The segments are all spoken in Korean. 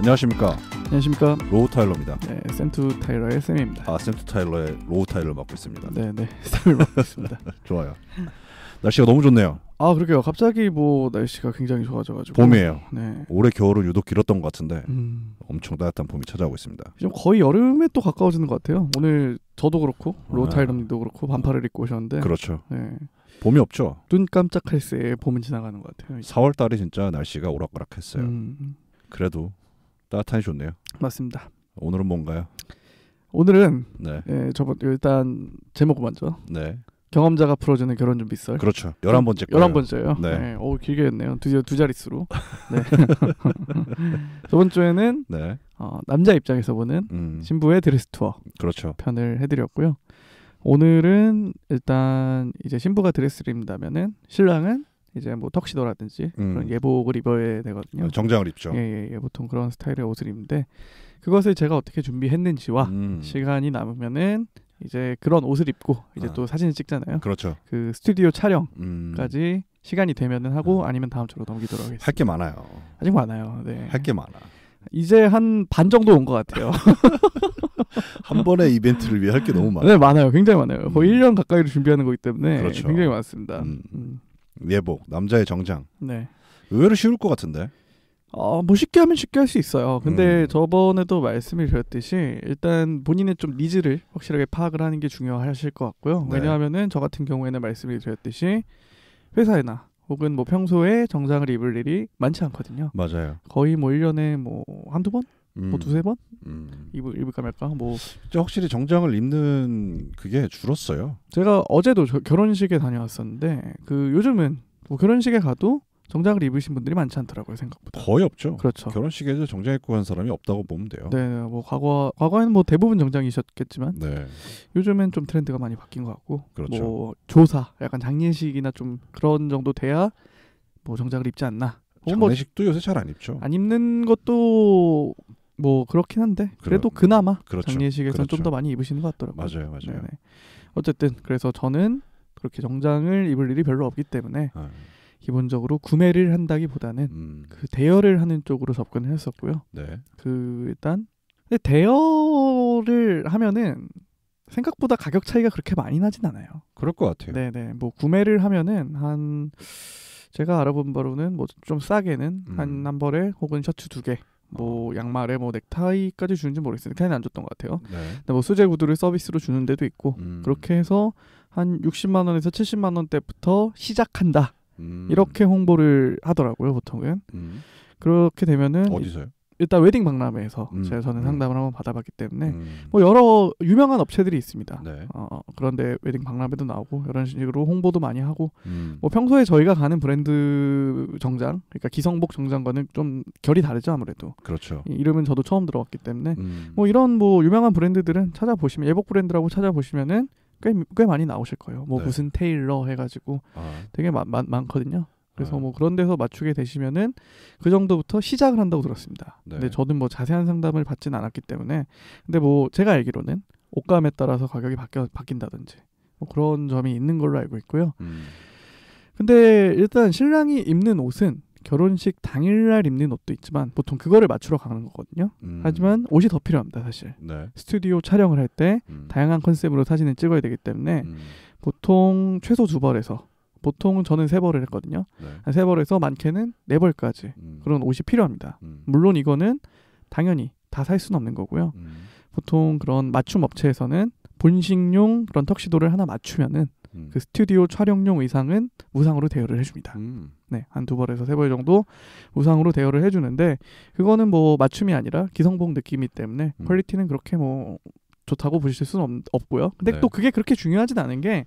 안녕하십니까. 안녕하십니까. 로우 타일러입니다. 네, 샘투 타일러의 샘입니다. 아, 샘투 타일러의 로우 타일러 맡고 있습니다. 네네, 샘을 맡고 있습니다. 좋아요. 날씨가 너무 좋네요. 아, 그러게요. 갑자기 뭐 날씨가 굉장히 좋아져가지고 봄이에요. 네. 올해 겨울은 유독 길었던 것 같은데 엄청 따뜻한 봄이 찾아오고 있습니다. 지금 거의 여름에 또 가까워지는 것 같아요. 오늘 저도 그렇고 로우 타일러님도 그렇고 반팔을 입고 오셨는데 그렇죠. 네. 봄이 없죠. 눈 깜짝할 새에 봄은 지나가는 것 같아요. 4월 달이 진짜 날씨가 오락가락했어요. 그래도 따뜻하니 좋네요. 맞습니다. 오늘은 뭔가요? 오늘은 네. 저번 일단 제목 먼저. 네. 경험자가 풀어주는 결혼 준비 썰. 그렇죠. 11번째 거예요. 11번째예요. 네. 네. 오, 길게 했네요. 드디어 두 자릿수로. 네. 저번 주에는 네. 남자 입장에서 보는 신부의 드레스 투어. 그렇죠. 편을 해드렸고요. 오늘은 일단 이제 신부가 드레스를 입는다면은 신랑은 이제 뭐 턱시도라든지 그런 예복을 입어야 되거든요. 정장을 입죠. 예, 보통 그런 스타일의 옷을 입는데 그것을 제가 어떻게 준비했는지와 시간이 남으면은 이제 그런 옷을 입고 이제 또 사진을 찍잖아요. 그렇죠. 그 스튜디오 촬영까지 시간이 되면은 하고 아니면 다음 주로 넘기도록 하겠습니다. 할 게 많아요. 아직 많아요. 네. 할 게 많아. 이제 한 반 정도 온 것 같아요. 한 번의 이벤트를 위해 할 게 너무 많아요. 네, 많아요. 굉장히 많아요. 거의 1년 가까이를 준비하는 거기 때문에 그렇죠. 굉장히 많습니다. 예복, 남자의 정장. 네. 의외로 쉬울 것 같은데. 뭐 쉽게 하면 쉽게 할 수 있어요. 근데 저번에도 말씀을 드렸듯이 일단 본인의 좀 니즈를 확실하게 파악을 하는 게 중요하실 것 같고요. 네. 왜냐하면은 저 같은 경우에는 말씀을 드렸듯이 회사에나 혹은 뭐 평소에 정장을 입을 일이 많지 않거든요. 맞아요. 거의 뭐 1년에 뭐 한두 번? 뭐 두세 번? 입을까 말까? 뭐 확실히 정장을 입는 그게 줄었어요. 제가 어제도 결혼식에 다녀왔었는데 그 요즘은 뭐 결혼식에 가도 정장을 입으신 분들이 많지 않더라고요, 생각보다. 거의 없죠. 그렇죠. 결혼식에서 정장 입고 간 사람이 없다고 보면 돼요. 네, 뭐 과거에는 뭐 대부분 정장이셨겠지만 네. 요즘엔 좀 트렌드가 많이 바뀐 것 같고, 그렇죠. 뭐 조사, 약간 장례식이나 좀 그런 정도 돼야 뭐 정장을 입지 않나. 장례식도 요새 잘 안 입죠. 안 입는 것도 뭐 그렇긴 한데 그래도 그나마 그렇죠. 장례식에서는 좀 더 많이 입으시는 것 같더라고요. 맞아요. 네네. 어쨌든 그래서 저는 그렇게 정장을 입을 일이 별로 없기 때문에. 기본적으로 구매를 한다기보다는 그 대여를 하는 쪽으로 접근을 했었고요. 네. 일단 근데 대여를 하면은 생각보다 가격 차이가 그렇게 많이 나진 않아요. 그럴 것 같아요. 네네. 뭐 구매를 하면은 한 제가 알아본 바로는 뭐 좀 싸게는 한 벌에 혹은 셔츠 2개, 뭐 양말에 뭐 넥타이까지 주는지 모르겠어요. 넥타이는 안 줬던 것 같아요. 네. 근데 뭐 수제 구두를 서비스로 주는 데도 있고 그렇게 해서 한 60만 원에서 70만 원대부터 시작한다. 이렇게 홍보를 하더라고요, 보통은. 그렇게 되면은 어디서요? 일단 웨딩 박람회에서 저는 상담을 한번 받아봤기 때문에 뭐 여러 유명한 업체들이 있습니다. 네. 그런데 웨딩 박람회도 나오고 이런 식으로 홍보도 많이 하고 뭐 평소에 저희가 가는 브랜드 정장, 그러니까 기성복 정장과는 좀 결이 다르죠, 아무래도. 그렇죠. 이름은 저도 처음 들어봤기 때문에 뭐 이런 뭐 유명한 브랜드들은 찾아보시면 예복 브랜드라고 찾아보시면은 꽤 많이 나오실 거예요. 뭐 네. 무슨 테일러 해가지고 되게 많거든요. 그래서 뭐 그런 데서 맞추게 되시면은 그 정도부터 시작을 한다고 들었습니다. 네. 근데 저는 뭐 자세한 상담을 받진 않았기 때문에 근데 뭐 제가 알기로는 옷감에 따라서 가격이 바뀐다든지 뭐 그런 점이 있는 걸로 알고 있고요. 근데 일단 신랑이 입는 옷은 결혼식 당일날 입는 옷도 있지만 보통 그거를 맞추러 가는 거거든요. 하지만 옷이 더 필요합니다, 사실. 네. 스튜디오 촬영을 할 때 다양한 컨셉으로 사진을 찍어야 되기 때문에 보통 최소 2벌에서 보통 저는 3벌을 했거든요. 네. 3벌에서 많게는 4벌까지 그런 옷이 필요합니다. 물론 이거는 당연히 다 살 수는 없는 거고요. 보통 그런 맞춤 업체에서는 본식용 그런 턱시도를 하나 맞추면은 그 스튜디오 촬영용 의상은 무상으로 대여를 해줍니다. 네, 한 2벌에서 3벌 정도 무상으로 대여를 해주는데 그거는 뭐 맞춤이 아니라 기성복 느낌이기 때문에 퀄리티는 그렇게 뭐 좋다고 보실 수는 없고요. 근데 네. 또 그게 그렇게 중요하진 않은 게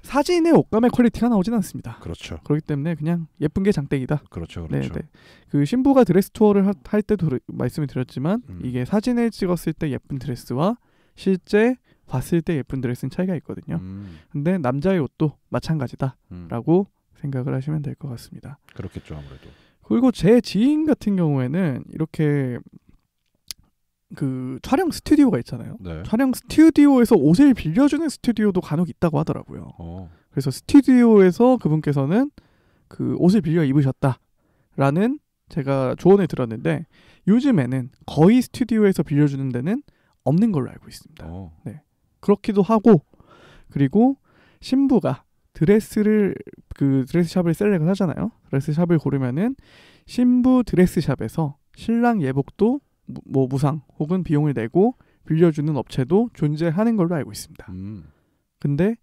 사진의 옷감의 퀄리티가 나오진 않습니다. 그렇죠. 그렇기 때문에 그냥 예쁜 게 장땡이다. 그렇죠. 네. 그 신부가 드레스 투어를 할 때도 말씀을 드렸지만 이게 사진을 찍었을 때 예쁜 드레스와 실제 봤을 때 예쁜 드레스는 차이가 있거든요. 근데 남자의 옷도 마찬가지다라고 생각을 하시면 될 것 같습니다. 그렇겠죠, 아무래도. 그리고 제 지인 같은 경우에는 이렇게 그 촬영 스튜디오가 있잖아요. 네. 촬영 스튜디오에서 옷을 빌려주는 스튜디오도 간혹 있다고 하더라고요. 그래서 스튜디오에서 그분께서는 그 옷을 빌려 입으셨다라는 제가 조언을 들었는데 요즘에는 거의 스튜디오에서 빌려주는 데는 없는 걸로 알고 있습니다. 네. 그렇기도 하고 그리고 신부가 드레스샵을 셀렉을 하잖아요. 드레스샵을 고르면은 신부 드레스샵에서 신랑 예복도 뭐 무상 혹은 비용을 내고 빌려주는 업체도 존재하는 걸로 알고 있습니다. 근데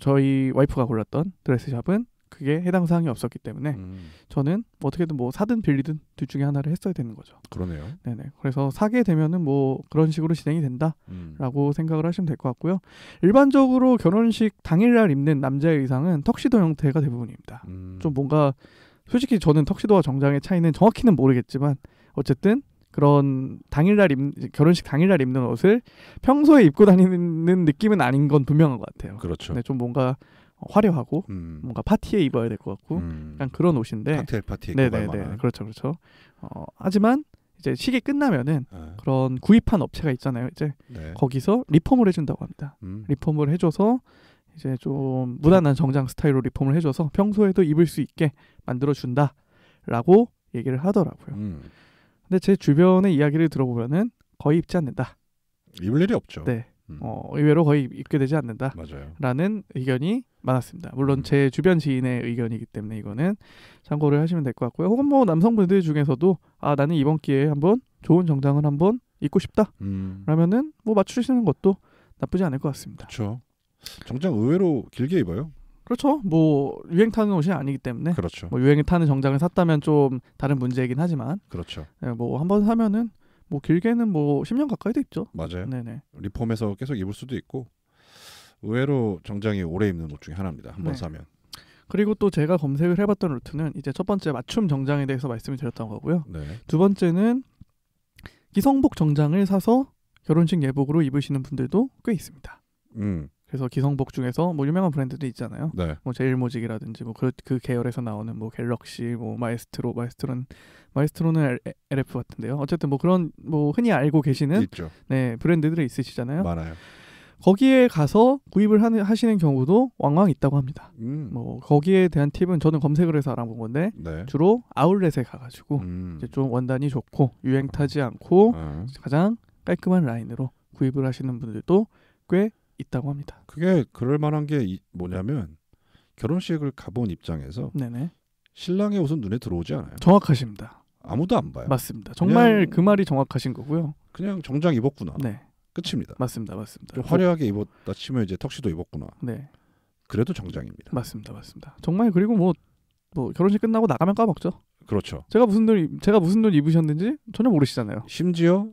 저희 와이프가 골랐던 드레스샵은 그게 해당 사항이 없었기 때문에 저는 어떻게든 뭐 사든 빌리든 둘 중에 하나를 했어야 되는 거죠. 그러네요. 네네. 그래서 사게 되면은 뭐 그런 식으로 진행이 된다라고 생각을 하시면 될 것 같고요. 일반적으로 결혼식 당일날 입는 남자의 의상은 턱시도 형태가 대부분입니다. 좀 뭔가 솔직히 저는 턱시도와 정장의 차이는 정확히는 모르겠지만 어쨌든 그런 결혼식 당일날 입는 옷을 평소에 입고 다니는 느낌은 아닌 건 분명한 것 같아요. 그렇죠. 네, 좀 뭔가 화려하고 뭔가 파티에 입어야 될 것 같고 약간 그런 옷인데 칵테일 파티에 입고 갈 만한. 그렇죠. 하지만 이제 식이 끝나면은 그런 구입한 업체가 있잖아요. 이제 거기서 리폼을 해준다고 합니다. 리폼을 해줘서 이제 좀 무난한 정장 스타일로 리폼을 해줘서 평소에도 입을 수 있게 만들어준다라고 얘기를 하더라고요. 근데 제 주변의 이야기를 들어보면은 거의 입지 않는다. 입을 일이 없죠. 네. 의외로 거의 입게 되지 않는다. 맞아요. 라는 의견이 많았습니다. 물론 제 주변 지인의 의견이기 때문에 이거는 참고를 하시면 될 것 같고요. 혹은 뭐 남성분들 중에서도 나는 이번 기회에 한번 좋은 정장을 한번 입고 싶다. 라면은 뭐 맞추시는 것도 나쁘지 않을 것 같습니다. 그렇죠. 정장 의외로 길게 입어요. 그렇죠. 뭐 유행 타는 옷이 아니기 때문에. 그렇죠. 뭐 유행에 타는 정장을 샀다면 좀 다른 문제이긴 하지만. 그렇죠. 네, 뭐 한번 사면은 뭐 길게는 뭐 10년 가까이도 입죠. 맞아요. 네네. 리폼해서 계속 입을 수도 있고 의외로 정장이 오래 입는 옷 중에 하나입니다. 한번 사면. 그리고 또 제가 검색을 해봤던 루트는 이제 첫 번째 맞춤 정장에 대해서 말씀을 드렸던 거고요. 네. 두 번째는 기성복 정장을 사서 결혼식 예복으로 입으시는 분들도 꽤 있습니다. 그래서 기성복 중에서 뭐 유명한 브랜드도 있잖아요. 네. 뭐 제일모직이라든지 뭐 그 계열에서 나오는 뭐 갤럭시, 뭐 마에스트로는 LF 같은데요. 어쨌든 뭐 그런 뭐 흔히 알고 계시는 있죠. 네 브랜드들이 있으시잖아요. 많아요. 거기에 가서 구입을 하시는 경우도 왕왕 있다고 합니다. 뭐 거기에 대한 팁은 저는 검색을 해서 알아본 건데 주로 아울렛에 가가지고 이제 좀 원단이 좋고 유행 타지 않고 가장 깔끔한 라인으로 구입을 하시는 분들도 꽤 있다고 합니다. 그게 그럴 만한 게 뭐냐면 결혼식을 가본 입장에서 신랑의 옷은 눈에 들어오지 않아요. 정확하십니다. 아무도 안 봐요. 맞습니다. 정말 그 말이 정확하신 거고요. 그냥 정장 입었구나. 네. 끝입니다. 맞습니다. 좀 화려하게 입었다 치면 이제 턱시도 입었구나. 네. 그래도 정장입니다. 맞습니다. 정말 그리고 뭐 결혼식 끝나고 나가면 까먹죠. 그렇죠. 제가 무슨 옷 입으셨는지 전혀 모르시잖아요. 심지어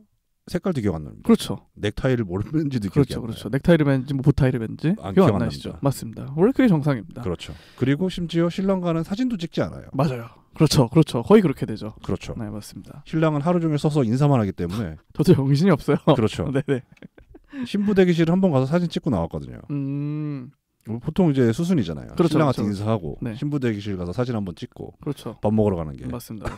색깔도 기억 안 납니다. 그렇죠. 넥타이를 뭘 맸는지도 기억이 안 나요. 그렇죠. 넥타이를 맸는지 뭐 보타이를 맸는지 기억 안 나시죠. 맞습니다. 원래 그게 정상입니다. 그렇죠. 그리고 심지어 신랑과는 사진도 찍지 않아요. 맞아요. 그렇죠. 거의 그렇게 되죠. 그렇죠. 네, 맞습니다. 신랑은 하루 종일 서서 인사만 하기 때문에 저도 정신이 없어요. 그렇죠. 네네. 신부 대기실 한번 가서 사진 찍고 나왔거든요. 보통 이제 수순이잖아요. 그렇죠, 신랑한테 그렇죠. 인사하고 네. 신부 대기실 가서 사진 한번 찍고 그렇죠. 밥 먹으러 가는 게. 맞습니다.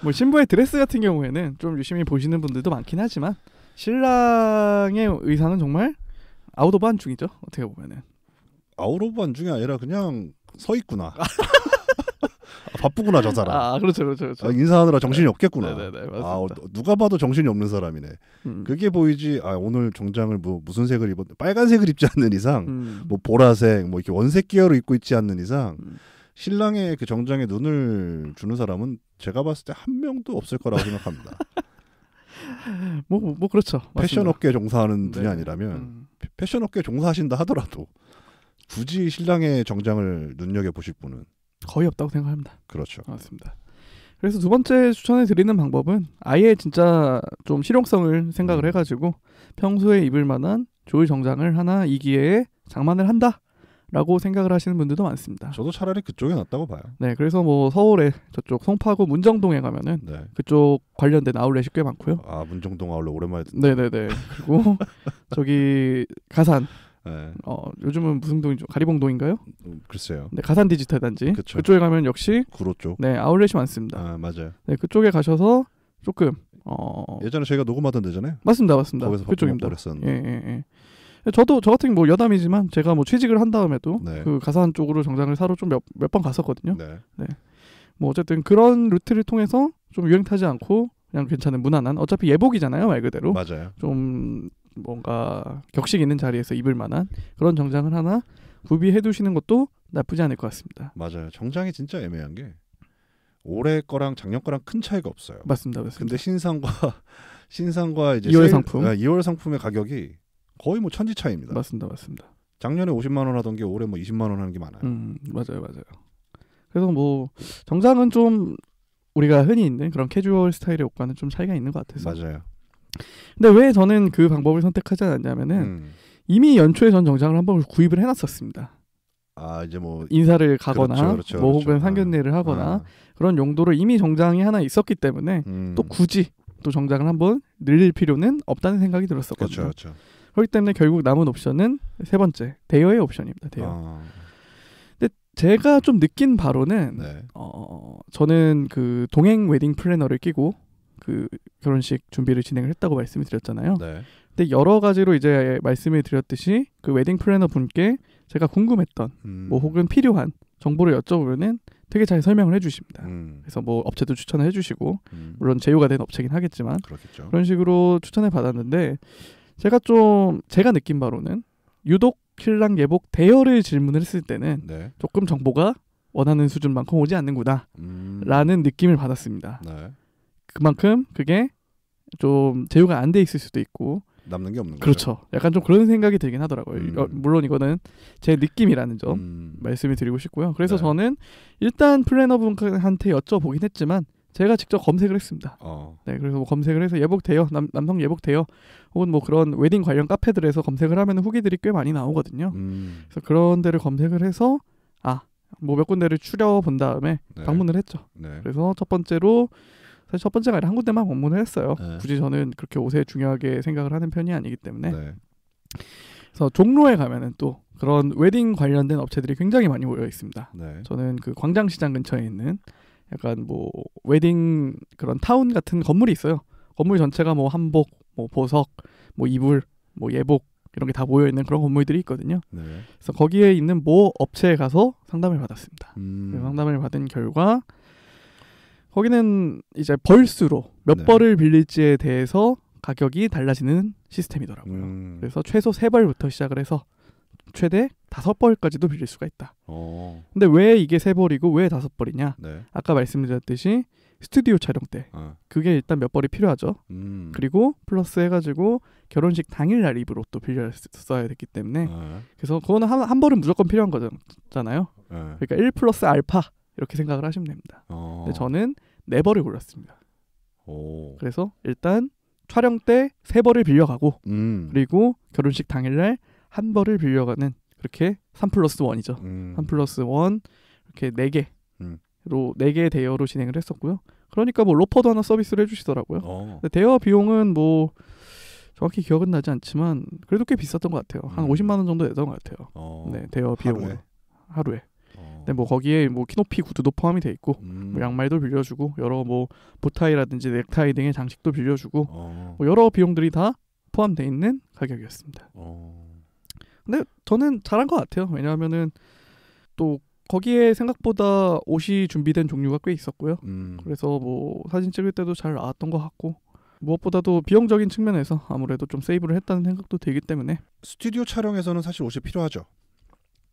뭐 신부의 드레스 같은 경우에는 좀 유심히 보시는 분들도 많긴 하지만 신랑의 의상은 정말 아웃 오브 한중이죠. 어떻게 보면은 아웃 오브 한중이 아니라 그냥 서 있구나. 바쁘구나 저 사람. 그렇죠. 인사하느라 정신이 없겠구나. 네네, 맞습니다. 누가 봐도 정신이 없는 사람이네. 그게 보이지. 오늘 정장을 무슨 색을 입었? 빨간색을 입지 않는 이상, 뭐 보라색, 뭐 이렇게 원색 계열을 입고 있지 않는 이상, 신랑의 그 정장에 눈을 주는 사람은 제가 봤을 때 한 명도 없을 거라고 생각합니다. 뭐 그렇죠. 패션 업계 종사하는 분이 아니라면 패션 업계 종사하신다 하더라도 굳이 신랑의 정장을 눈여겨 보실 분은 거의 없다고 생각합니다. 그렇죠. 맞습니다. 그래서 두 번째 추천해 드리는 방법은 아예 진짜 좀 실용성을 생각을 해가지고 평소에 입을 만한 좋은 정장을 하나 이 기회에 장만을 한다라고 생각을 하시는 분들도 많습니다. 저도 차라리 그쪽이 낫다고 봐요. 네, 그래서 뭐 서울에 저쪽 송파구 문정동에 가면은 그쪽 관련된 아울렛이 꽤 많고요. 문정동 아울렛 오랜만에 듣네. 네네네. 그리고 저기 가산. 네. 요즘은 무슨 동이죠? 가리봉동인가요? 글쎄요. 네, 가산 디지털 단지. 그쵸. 그쪽에 가면 역시 구로 쪽. 네, 아울렛이 많습니다. 맞아요. 네, 그쪽에 가셔서 조금 예전에 저희가 녹음하던 데잖아요. 맞습니다. 거기서 그쪽입니다. 예. 저 같은 뭐 여담이지만 제가 뭐 취직을 한 다음에도 그 가산 쪽으로 정장을 사러 좀 몇 번 갔었거든요. 네. 뭐 어쨌든 그런 루트를 통해서 좀 유행 타지 않고 그냥 괜찮은 무난한 어차피 예복이잖아요 말 그대로. 맞아요. 좀 뭔가 격식 있는 자리에서 입을 만한 그런 정장을 하나 구비해 두시는 것도 나쁘지 않을 것 같습니다. 맞아요. 정장이 진짜 애매한 게 올해 거랑 작년 거랑 큰 차이가 없어요. 맞습니다. 근데 신상과 이제 2월 상품, 2월 상품의 가격이 거의 뭐 천지 차이입니다. 맞습니다. 작년에 50만 원 하던 게 올해 뭐 20만 원 하는 게 많아요. 맞아요. 그래서 뭐 정장은 좀 우리가 흔히 있는 그런 캐주얼 스타일의 옷과는 좀 차이가 있는 것 같아서. 맞아요. 근데 왜 저는 그 방법을 선택하지 않았냐면은 이미 연초에 전 정장을 한 번 구입을 해놨었습니다. 아 이제 뭐 인사를 가거나 그렇죠. 뭐 혹은 상견례를 하거나 그런 용도로 이미 정장이 하나 있었기 때문에 또 굳이 또 정장을 한번 늘릴 필요는 없다는 생각이 들었었거든요. 그렇죠. 그렇기 때문에 결국 남은 옵션은 세 번째 대여의 옵션입니다. 대여. 근데 제가 좀 느낀 바로는 네. 저는 그 동행 웨딩 플래너를 끼고 그 결혼식 준비를 진행을 했다고 말씀을 드렸잖아요. 네. 근데 여러 가지로 이제 말씀을 드렸듯이 그 웨딩 플래너 분께 제가 궁금했던 뭐 혹은 필요한 정보를 여쭤보면은 되게 잘 설명을 해주십니다. 그래서 뭐 업체도 추천을 해주시고 물론 제휴가 된 업체긴 하겠지만 그렇겠죠. 그런 식으로 추천을 받았는데 제가 느낀 바로는 유독 신랑 예복 대여를 질문을 했을 때는 네. 조금 정보가 원하는 수준만큼 오지 않는구나 라는 느낌을 받았습니다. 네. 그만큼 그게 좀 제휴가 안 돼 있을 수도 있고 남는 게 없는 거죠. 그렇죠. 약간 좀 그런 생각이 들긴 하더라고요. 물론 이거는 제 느낌이라는 점 말씀을 드리고 싶고요. 그래서 저는 일단 플래너분한테 여쭤보긴 했지만 제가 직접 검색을 했습니다. 네, 그래서 뭐 검색을 해서 예복 대여, 남성 예복 대여 혹은 뭐 그런 웨딩 관련 카페들에서 검색을 하면 후기들이 꽤 많이 나오거든요. 그래서 그런 데를 검색을 해서 뭐 몇 군데를 추려본 다음에 방문을 했죠. 네. 그래서 첫 번째로 사실 첫 번째가 아니라 한 군데만 방문을 했어요. 네. 굳이 저는 그렇게 옷에 중요하게 생각을 하는 편이 아니기 때문에. 네. 그래서 종로에 가면은 또 그런 웨딩 관련된 업체들이 굉장히 많이 모여 있습니다. 네. 저는 그 광장시장 근처에 있는 약간 뭐 웨딩 그런 타운 같은 건물이 있어요. 건물 전체가 뭐 한복, 뭐 보석, 뭐 이불, 뭐 예복 이런 게 다 모여 있는 그런 건물들이 있거든요. 네. 그래서 거기에 있는 모 업체에 가서 상담을 받았습니다. 상담을 받은 결과 거기는 이제 벌수로 몇 벌을 빌릴지에 대해서 가격이 달라지는 시스템이더라고요. 그래서 최소 3벌부터 시작을 해서 최대 5벌까지도 빌릴 수가 있다. 근데 왜 이게 3벌이고 왜 5벌이냐? 네. 아까 말씀드렸듯이 스튜디오 촬영 때 그게 일단 몇 벌이 필요하죠. 그리고 플러스 해가지고 결혼식 당일날 입으로 또 빌렸어야 됐기 때문에 그래서 그거는 한 벌은 무조건 필요한 거잖아요. 그러니까 1 플러스 알파 이렇게 생각을 하시면 됩니다. 근데 저는 4벌을 골랐습니다. 그래서 일단 촬영 때 3벌을 빌려가고 그리고 결혼식 당일날 1벌을 빌려가는 그렇게 3 플러스 1이죠. 3 플러스 1 이렇게 4개로 4개 대여로 진행을 했었고요. 그러니까 뭐 로퍼도 하나 서비스를 해주시더라고요. 근데 대여 비용은 뭐 정확히 기억은 나지 않지만 그래도 꽤 비쌌던 것 같아요. 한 50만 원 정도 내던 것 같아요. 네, 대여 비용으로 하루에. 근데 뭐 거기에 뭐 키높이 구두도 포함이 돼 있고 뭐 양말도 빌려주고 여러 뭐 보타이라든지 넥타이 등의 장식도 빌려주고 뭐 여러 비용들이 다 포함돼 있는 가격이었습니다. 근데 저는 잘한 것 같아요. 왜냐하면은 또 거기에 생각보다 옷이 준비된 종류가 꽤 있었고요. 그래서 뭐 사진 찍을 때도 잘 나왔던 것 같고 무엇보다도 비용적인 측면에서 아무래도 좀 세이브를 했다는 생각도 들기 때문에 스튜디오 촬영에서는 사실 옷이 필요하죠.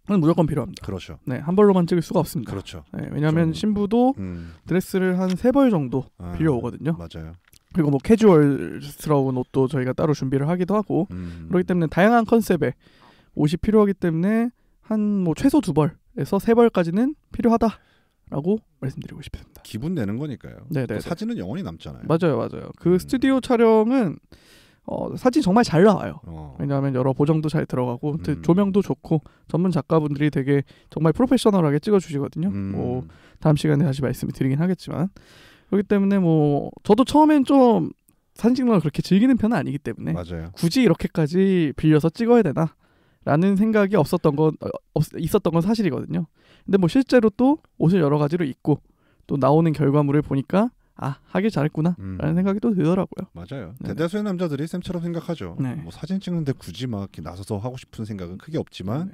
무조건 필요합니다. 그렇죠. 네, 한 벌로만 찍을 수가 없습니다. 그렇죠. 네, 왜냐하면 신부도 드레스를 한 3벌 정도 빌려오거든요. 맞아요. 그리고 뭐 캐주얼스러운 옷도 저희가 따로 준비를 하기도 하고 그렇기 때문에 다양한 컨셉의 옷이 필요하기 때문에 한 뭐 최소 2벌에서 3벌까지는 필요하다라고 말씀드리고 싶습니다. 기분 내는 거니까요. 네. 사진은 영원히 남잖아요. 맞아요. 그 스튜디오 촬영은 사진 정말 잘 나와요. 왜냐하면 여러 보정도 잘 들어가고 조명도 좋고 전문 작가분들이 되게 정말 프로페셔널하게 찍어주시거든요. 뭐 다음 시간에 다시 말씀을 드리긴 하겠지만 그렇기 때문에 뭐 저도 처음엔 좀 사진 찍는 걸 그렇게 즐기는 편은 아니기 때문에 맞아요. 굳이 이렇게까지 빌려서 찍어야 되나? 라는 생각이 있었던 건 사실이거든요. 근데 뭐 실제로 또 옷을 여러 가지로 입고 또 나오는 결과물을 보니까 하길 잘했구나 라는 생각이 또 들더라고요. 맞아요. 네. 대다수의 남자들이 쌤처럼 생각하죠. 네. 뭐 사진 찍는데 굳이 막 이렇게 나서서 하고 싶은 생각은 크게 없지만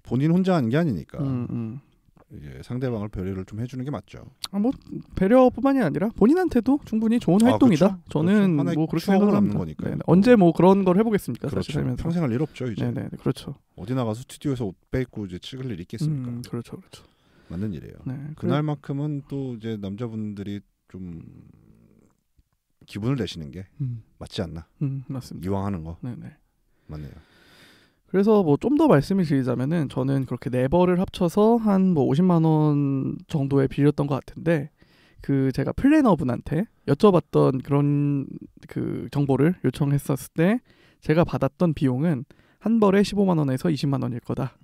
본인 혼자 하는 게 아니니까 이제 상대방을 배려를 좀 해주는 게 맞죠. 뭐 배려뿐만이 아니라 본인한테도 충분히 좋은 활동이다. 그렇죠? 저는 그렇죠. 뭐 그렇게 생각합니다. 거니까요. 언제 뭐 그런 걸 해보겠습니까? 그렇죠. 사실 살면서. 평생 할 일 없죠 이제. 네네, 그렇죠. 어디 나가서 스튜디오에서 옷 빼입고 이제 찍을 일 있겠습니까? 그렇죠, 그렇죠. 맞는 일이에요. 네, 그날만큼은 또 이제 남자분들이 좀 기분을 내시는 게 맞지 않나? 맞습니다. 이왕 하는 거. 네네. 맞네요. 그래서 뭐 좀 더 말씀을 드리자면은 저는 그렇게 네 벌을 합쳐서 한 뭐 50만 원 정도에 빌렸던 것 같은데 그 제가 플래너분한테 여쭤봤던 그런 그 정보를 요청했었을 때 제가 받았던 비용은 한 벌에 15만 원에서 20만 원일 거다.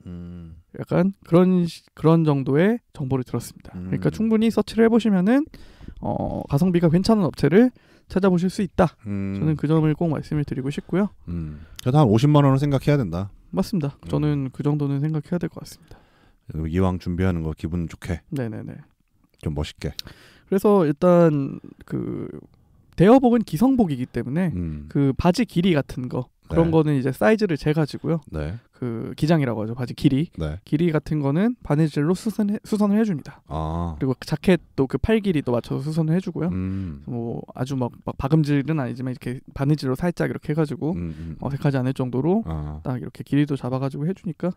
약간 그런 정도의 정보를 들었습니다. 그러니까 충분히 서치를 해보시면은 가성비가 괜찮은 업체를 찾아보실 수 있다. 저는 그 점을 꼭 말씀을 드리고 싶고요. 저도 한 50만 원은 생각해야 된다. 맞습니다. 저는 그 정도는 생각해야 될 것 같습니다. 이왕 준비하는 거 기분 좋게. 네네네. 좀 멋있게. 그래서 일단 그 대여복은 기성복이기 때문에 그 바지 길이 같은 거 그런 거는 이제 사이즈를 재가지고요. 그 기장이라고 하죠. 바지 길이. 길이 같은 거는 바느질로 수선을 해줍니다. 그리고 자켓도 그 팔 길이도 맞춰서 수선을 해주고요. 뭐 아주 막 박음질은 아니지만 이렇게 바느질로 살짝 이렇게 해가지고 어색하지 않을 정도로 딱 이렇게 길이도 잡아가지고 해주니까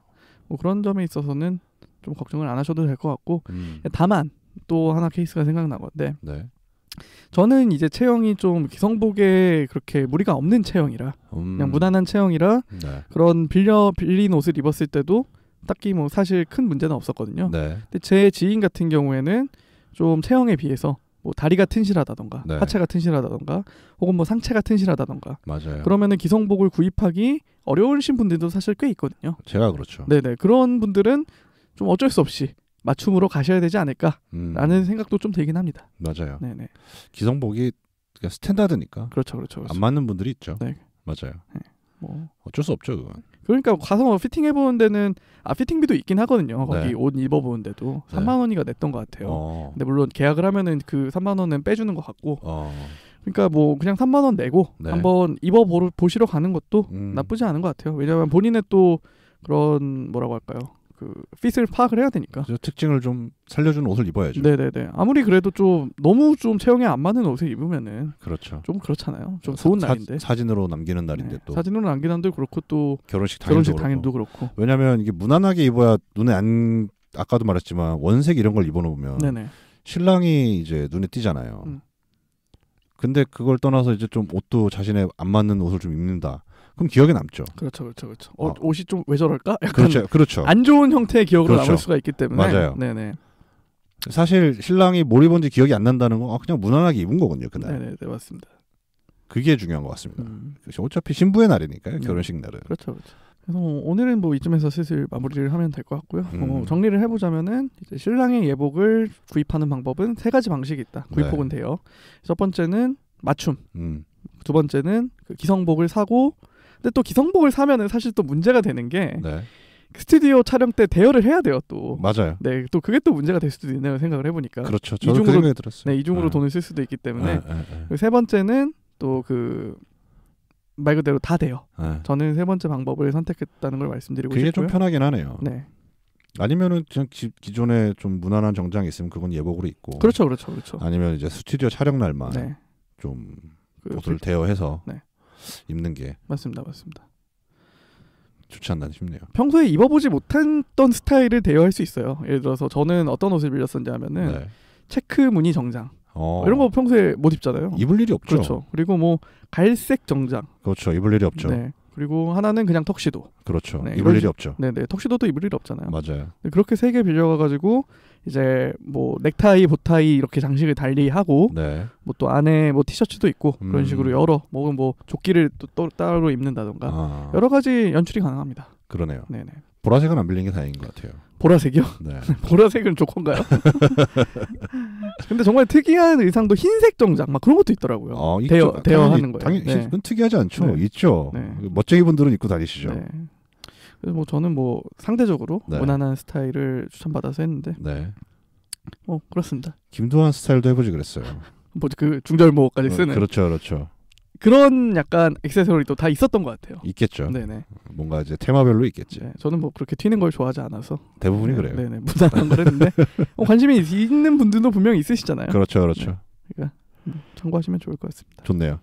뭐 그런 점에 있어서는 좀 걱정을 안 하셔도 될 것 같고 다만 또 하나 케이스가 생각난 건데 저는 이제 체형이 좀 기성복에 그렇게 무리가 없는 체형이라 그냥 무난한 체형이라 그런 빌린 옷을 입었을 때도 딱히 뭐 사실 큰 문제는 없었거든요. 근데 제 지인 같은 경우에는 좀 체형에 비해서 뭐 다리가 튼실하다던가 하체가 튼실하다던가 혹은 뭐 상체가 튼실하다던가 그러면은 기성복을 구입하기 어려우신 분들도 사실 꽤 있거든요. 제가 그렇죠. 네네, 그런 분들은 좀 어쩔 수 없이 맞춤으로 가셔야 되지 않을까라는 생각도 좀 들긴 합니다. 맞아요. 네네. 기성복이 스탠다드니까. 그렇죠. 안 맞는 분들이 있죠. 네. 맞아요. 네. 뭐 어쩔 수 없죠, 그건. 그러니까 가서 피팅 해보는 데는 피팅비도 있긴 하거든요. 거기 옷 입어보는 데도 3만 원이가 냈던 것 같아요. 근데 물론 계약을 하면은 그 3만 원은 빼주는 것 같고. 그러니까 뭐 그냥 3만 원 내고 한번 입어보시러 가는 것도 나쁘지 않은 것 같아요. 왜냐하면 본인의 또 그런 뭐라고 할까요? 그 핏을 파악을 해야 되니까. 특징을 좀 살려주는 옷을 입어야죠. 네네네. 아무리 그래도 좀 너무 좀 체형에 안 맞는 옷을 입으면은 그렇죠. 좀 그렇잖아요. 좀 좋은 날인데. 사진으로 남기는 날인데 또. 사진으로 남기는 날도 그렇고 또 결혼식 당일도 그렇고. 왜냐하면 이게 무난하게 입어야 눈에 안 아까도 말했지만 원색 이런 걸 입어놓으면 신랑이 이제 눈에 띄잖아요. 근데 그걸 떠나서 이제 좀 옷도 자신에 안 맞는 옷을 좀 입는다. 그럼 기억에 남죠. 그렇죠. 옷이 좀 왜 저럴까? 약간 그렇죠. 안 좋은 형태의 기억으로 남을 수가 있기 때문에. 맞아요. 네네. 사실 신랑이 뭘 입은지 기억이 안 난다는 건 그냥 무난하게 입은 거거든요. 그날. 네네, 맞습니다. 그게 중요한 것 같습니다. 어차피 신부의 날이니까요. 결혼식 날은. 그렇죠. 그래서 오늘은 뭐 이쯤에서 슬슬 마무리를 하면 될 것 같고요. 정리를 해보자면은 이제 신랑의 예복을 구입하는 방법은 3가지 방식이 있다. 구입복은 돼요. 첫 번째는 맞춤. 두 번째는 그 기성복을 사고. 근데 또 기성복을 사면은 사실 또 문제가 되는 게 스튜디오 촬영 때 대여를 해야 돼요 또. 맞아요. 네, 또 그게 또 문제가 될 수도 있네요 생각을 해보니까. 그렇죠. 저도 그 생각이 들었어요. 네, 이중으로 돈을 쓸 수도 있기 때문에. 세 번째는 또 그 말 그대로 다 돼요. 저는 세 번째 방법을 선택했다는 걸 말씀드리고 그게 싶고요. 좀 편하긴 하네요. 네. 아니면은 그냥 기존에 좀 무난한 정장이 있으면 그건 예복으로 입고. 그렇죠. 아니면 이제 스튜디오 촬영 날만 좀 옷을 대여해서 입는 게 맞습니다. 좋지 않나 싶네요. 평소에 입어보지 못했던 스타일을 대여할 수 있어요. 예를 들어서 저는 어떤 옷을 빌렸었는지 하면은 체크 무늬 정장 이런 거 평소에 못 입잖아요. 입을 일이 없죠. 그렇죠. 그리고 뭐 갈색 정장. 그렇죠. 입을 일이 없죠. 네. 그리고 하나는 그냥 턱시도. 그렇죠. 입을 일이 없죠. 네네. 턱시도도 입을 일이 없잖아요. 맞아요. 그렇게 3개 빌려가가지고 이제 뭐 넥타이, 보타이 이렇게 장식을 달리 하고 뭐 또 안에 뭐 티셔츠도 있고 그런 식으로 여러 뭐 조끼를 또 따로 입는다던가 여러 가지 연출이 가능합니다. 그러네요. 네네. 보라색은 안 빌린 게 다행인 것 같아요. 보라색이요? 네. 보라색은 조건가요? 근데 정말 특이한 의상도 흰색 정장 막 그런 것도 있더라고요. 대여하는 거예요. 당연히 그건 특이하지 않죠. 있죠. 멋쟁이 분들은 입고 다니시죠. 그래서 뭐 저는 뭐 상대적으로 무난한 스타일을 추천받아서 했는데 그렇습니다. 김두한 스타일도 해보지 그랬어요. 뭐 그 중절모까지 쓰는. 그렇죠. 그런 약간 액세서리도 다 있었던 것 같아요. 있겠죠. 네네. 뭔가 이제 테마별로 있겠지. 네, 저는 뭐 그렇게 튀는 걸 좋아하지 않아서 대부분이 네, 그래요. 네네 무난한 걸 했는데 관심이 있는 분들도 분명히 있으시잖아요. 그렇죠, 그렇죠. 네, 그러니까 참고하시면 좋을 것 같습니다. 좋네요.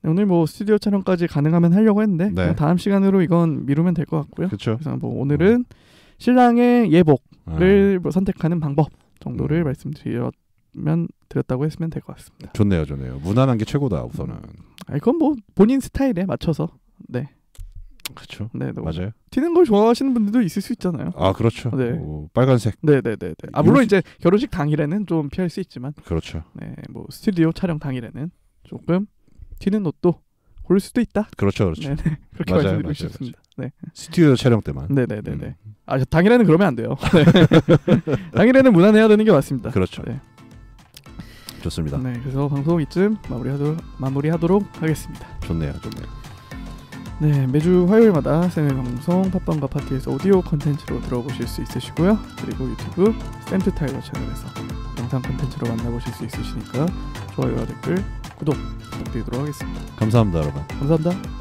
네, 오늘 뭐 스튜디오 촬영까지 가능하면 하려고 했는데 네. 다음 시간으로 이건 미루면 될 것 같고요. 그렇죠. 그래서 뭐 오늘은 신랑의 예복을 뭐 선택하는 방법 정도를 드렸다고 했으면 될 것 같습니다. 좋네요, 좋네요. 무난한 게 최고다 우선은. 그건 뭐 본인 스타일에 맞춰서 네. 그렇죠. 네, 맞아요. 튀는 걸 좋아하시는 분들도 있을 수 있잖아요. 아, 그렇죠. 네. 빨간색. 네네네. 아 물론 이제 결혼식 당일에는 좀 피할 수 있지만. 그렇죠. 네, 뭐 스튜디오 촬영 당일에는 조금 튀는 옷도 고를 수도 있다. 그렇죠, 그렇죠. 네네. 그렇게 말씀드리고 싶습니다. 네. 스튜디오 촬영 때만. 네네네네. 아 당일에는 그러면 안 돼요. 네. 당일에는 무난해야 되는 게 맞습니다. 그렇죠. 네. 좋습니다. 네, 그래서 방송 이쯤 마무리하도록 하겠습니다. 좋네요, 좋네요. 네, 매주 화요일마다 쌤의 방송 팟빵과 파티에서 오디오 컨텐츠로 들어보실 수 있으시고요. 그리고 유튜브 쌤트 타일러 채널에서 영상 컨텐츠로 만나보실 수 있으시니까 좋아요와 댓글, 구독 부탁드리도록 하겠습니다. 감사합니다, 여러분. 감사합니다.